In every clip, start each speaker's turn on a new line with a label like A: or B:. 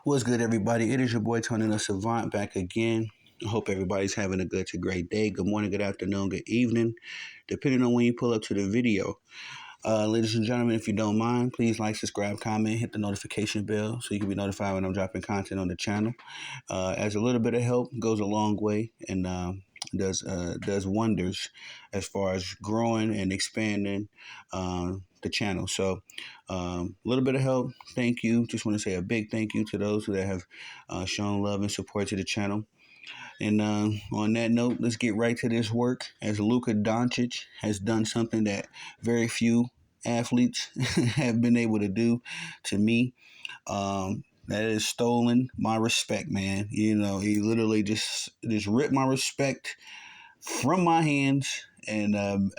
A: What's good, everybody? It is your boy Tony the Savant back again. I hope everybody's having a good to great day. Good morning, good afternoon, good evening, depending on when you pull up to the video. Ladies and gentlemen, if you don't mind, please like, subscribe, comment, hit the notification bell so you can be notified when I'm dropping content on the channel. As a little bit of help goes a long way and does wonders as far as growing and expanding the channel. So a little bit of help. Thank you. Just want to say a big thank you to those that have shown love and support to the channel. And on that note, let's get right to this work. As Luka Doncic has done something that very few athletes have been able to do to me. That has stolen my respect, man. You know, he literally just ripped my respect from my hands and earned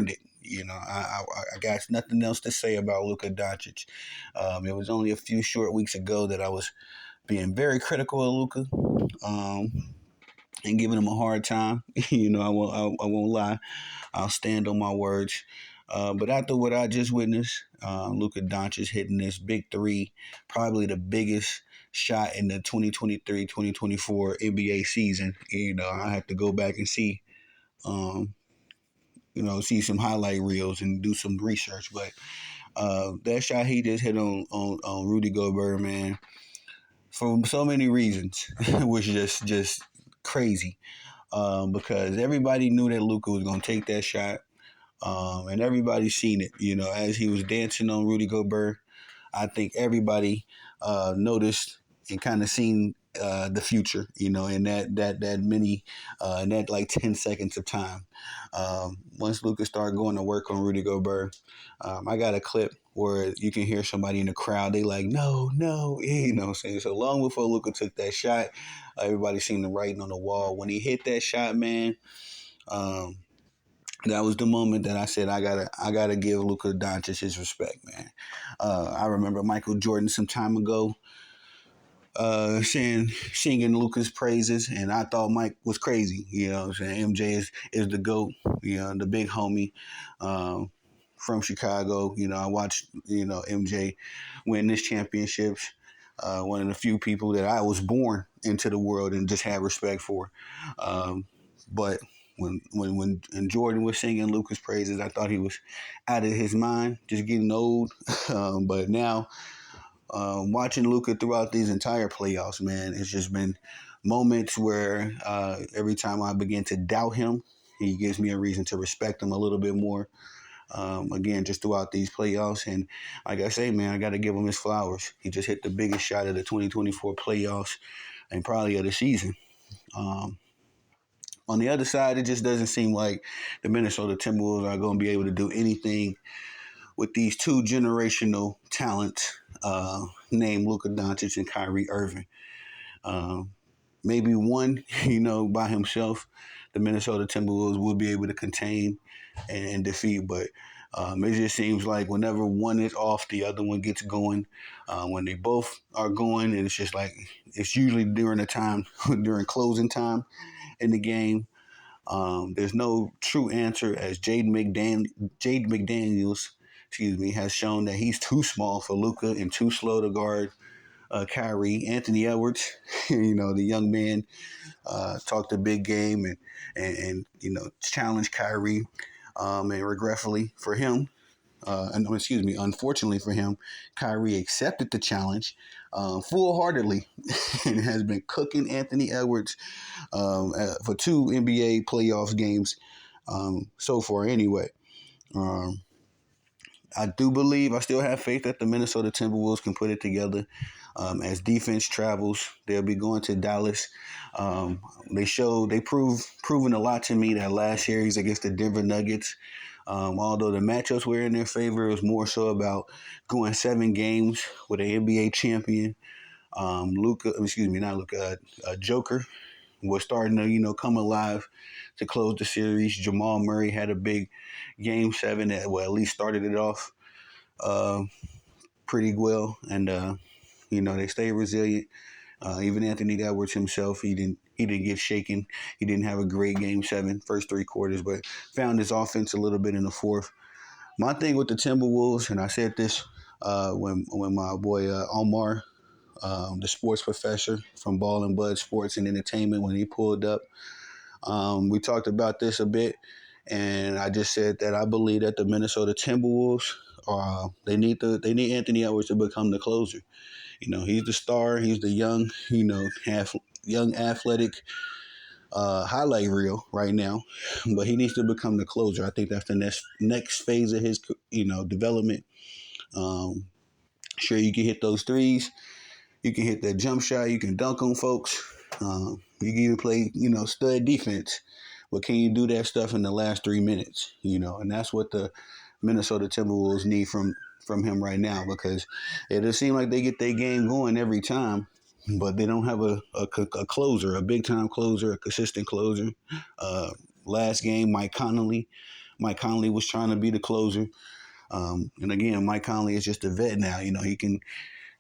A: it. You know, I got nothing else to say about Luka Doncic. It was only a few short weeks ago that I was being very critical of Luka, and giving him a hard time. I won't lie. I'll stand on my words. But after what I just witnessed, Luka Doncic hitting this big three, probably the biggest shot in the 2023-2024 NBA season. You know, I have to go back and see, see some highlight reels and do some research. But that shot he just hit on Rudy Gobert, man, for so many reasons, was just crazy. Because everybody knew that Luka was going to take that shot. And everybody seen it, as he was dancing on Rudy Gobert. I think everybody noticed and kind of seen the future, in that like 10 seconds of time. Once Luka started going to work on Rudy Gobert, I got a clip where you can hear somebody in the crowd, they like, no, what I'm saying? So long before Luka took that shot, everybody seen the writing on the wall. When he hit that shot, man, that was the moment that I said I gotta give Luka Doncic his respect, man. I remember Michael Jordan some time ago singing Luka's praises, and I thought Mike was crazy. You know what I'm saying? MJ is the GOAT, the big homie from Chicago. I watched MJ win this championships. One of the few people that I was born into the world and just had respect for. But when Jordan was singing Luka's praises, I thought he was out of his mind, just getting old. But now, watching Luka throughout these entire playoffs, man, it's just been moments where every time I begin to doubt him, he gives me a reason to respect him a little bit more. Again, just throughout these playoffs. And like I say, man, I got to give him his flowers. He just hit the biggest shot of the 2024 playoffs and probably of the season. On the other side, it just doesn't seem like the Minnesota Timberwolves are going to be able to do anything with these two generational talents named Luka Doncic and Kyrie Irving. Maybe one, by himself, the Minnesota Timberwolves will be able to contain and defeat. But it just seems like whenever one is off, the other one gets going. When they both are going, and it's just like it's usually during closing time in the game. There's no true answer, as Jade McDaniels, has shown that he's too small for Luka and too slow to guard Kyrie. Anthony Edwards, the young man, talked a big game and challenged Kyrie. And regretfully for him, unfortunately for him, Kyrie accepted the challenge full-heartedly and has been cooking Anthony Edwards for 2 NBA playoffs games so far anyway. I still have faith that the Minnesota Timberwolves can put it together. As defense travels, they'll be going to Dallas. They proven a lot to me that last series against the Denver Nuggets. Although the matchups were in their favor, it was more so about going 7 games with an NBA champion. Joker was starting to, come alive to close the series. Jamal Murray had a big game 7 that, at least started it off pretty well. And, they stayed resilient. Even Anthony Edwards himself, he didn't get shaken. He didn't have a great game 7, first 3 quarters, but found his offense a little bit in the fourth. My thing with the Timberwolves, and I said this when my boy Omar, the sports professor from Ball and Bud Sports and Entertainment, when he pulled up. We talked about this a bit, and I just said that I believe that the Minnesota Timberwolves they need Anthony Edwards to become the closer. He's the star. He's the young, young athletic highlight reel right now, but he needs to become the closer. I think that's the next phase of his development. Um, sure, you can hit those threes. You can hit that jump shot. You can dunk on folks. You can even play, stud defense. But can you do that stuff in the last 3 minutes? And that's what the Minnesota Timberwolves need from him right now, because it does seem like they get their game going every time, but they don't have a closer, a big time closer, a consistent closer. Uh, Last game, Mike Conley. Mike Conley was trying to be the closer. And again, Mike Conley is just a vet now. He can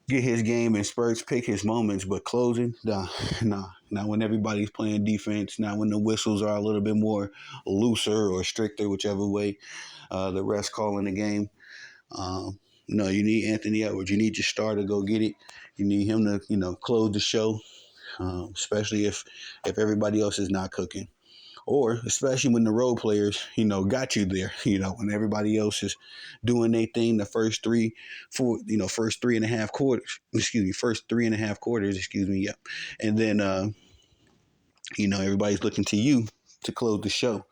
A: get his game in spurts, pick his moments, but closing, nah, not when everybody's playing defense, not when the whistles are a little bit more looser or stricter, whichever way the refs calling the game. No, you need Anthony Edwards. You need your star to go get it. You need him to, close the show, especially if everybody else is not cooking. Or especially when the role players, got you there, when everybody else is doing their thing the first 3.5 quarters, first 3.5 quarters, yep. And then, everybody's looking to you to close the show.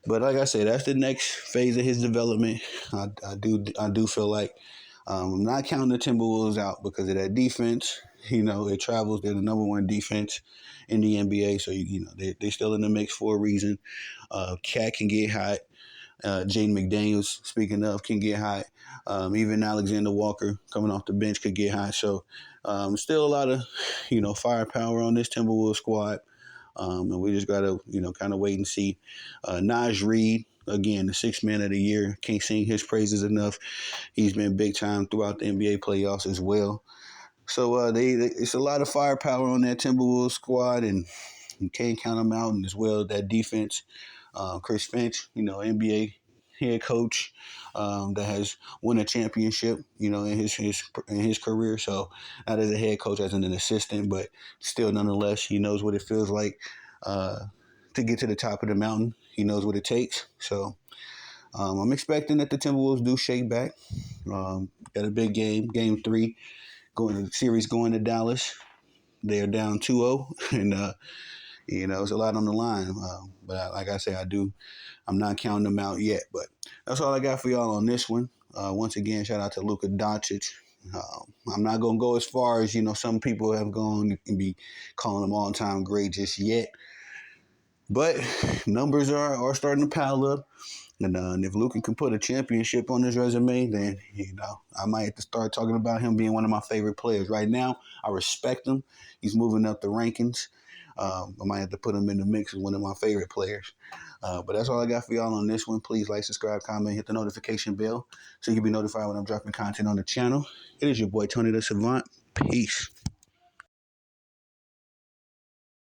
A: But like I said, that's the next phase of his development. I do feel like I'm not counting the Timberwolves out because of that defense. It travels. They're the number one defense in the NBA, so they're still in the mix for a reason. Cat can get hot. Jaden McDaniels, speaking of, can get hot. Even Alexander Walker coming off the bench could get hot. So still a lot of firepower on this Timberwolves squad. And we just gotta, kind of wait and see. Naj Reid, again, the sixth man of the year. Can't sing his praises enough. He's been big time throughout the NBA playoffs as well. So it's a lot of firepower on that Timberwolves squad, and you can't count them out. And as well, that defense, Chris Finch, NBA head coach that has won a championship, in his career. So not as a head coach, as an assistant, but still, nonetheless, he knows what it feels like to get to the top of the mountain. He knows what it takes. So I'm expecting that the Timberwolves do shake back. Got a big game 3, series going to Dallas. They're down 2-0, and it's a lot on the line. But like I say, I'm not counting them out yet. But that's all I got for y'all on this one. Once again, shout out to Luka Doncic. I'm not going to go as far as, some people have gone and be calling him all-time great just yet. But numbers are starting to pile up. And if Luka can put a championship on his resume, then, I might have to start talking about him being one of my favorite players. Right now, I respect him. He's moving up the rankings. I might have to put him in the mix as one of my favorite players. But that's all I got for y'all on this one. Please like, subscribe, comment, hit the notification bell so you can be notified when I'm dropping content on the channel. It is your boy, Tony the Savant. Peace.